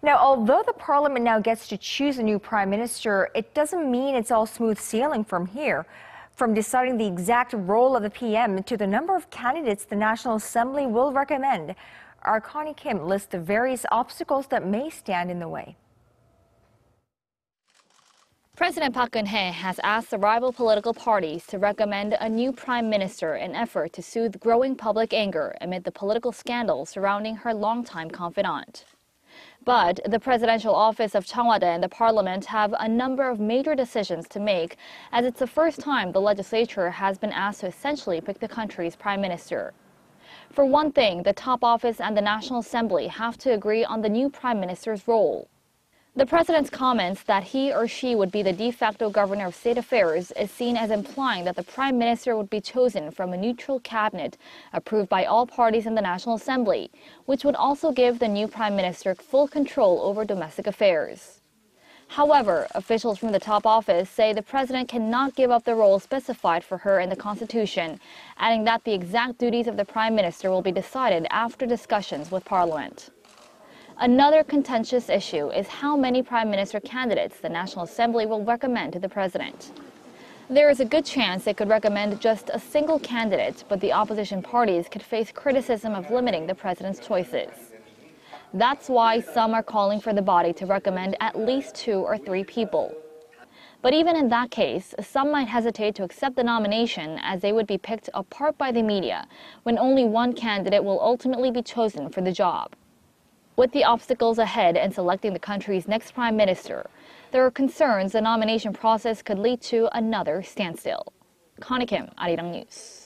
Now, although the parliament now gets to choose a new prime minister, it doesn't mean it's all smooth sailing from here. From deciding the exact role of the PM to the number of candidates the National Assembly will recommend, our Connie Kim lists the various obstacles that may stand in the way. President Park Geun-hye has asked the rival political parties to recommend a new prime minister in an effort to soothe growing public anger amid the political scandal surrounding her longtime confidant. But the presidential office of Cheong Wa Dae and the parliament have a number of major decisions to make, as it's the first time the legislature has been asked to essentially pick the country's prime minister. For one thing, the top office and the National Assembly have to agree on the new prime minister's role. The president's comments that he or she would be the de facto governor of state affairs is seen as implying that the prime minister would be chosen from a neutral cabinet approved by all parties in the National Assembly, which would also give the new prime minister full control over domestic affairs. However, officials from the top office say the president cannot give up the role specified for her in the Constitution, adding that the exact duties of the prime minister will be decided after discussions with Parliament. Another contentious issue is how many prime minister candidates the National Assembly will recommend to the president. There is a good chance it could recommend just a single candidate, but the opposition parties could face criticism of limiting the president's choices. That's why some are calling for the body to recommend at least 2 or 3 people. But even in that case, some might hesitate to accept the nomination as they would be picked apart by the media when only one candidate will ultimately be chosen for the job. With the obstacles ahead in selecting the country's next prime minister, there are concerns the nomination process could lead to another standstill. Connie Kim, Arirang News.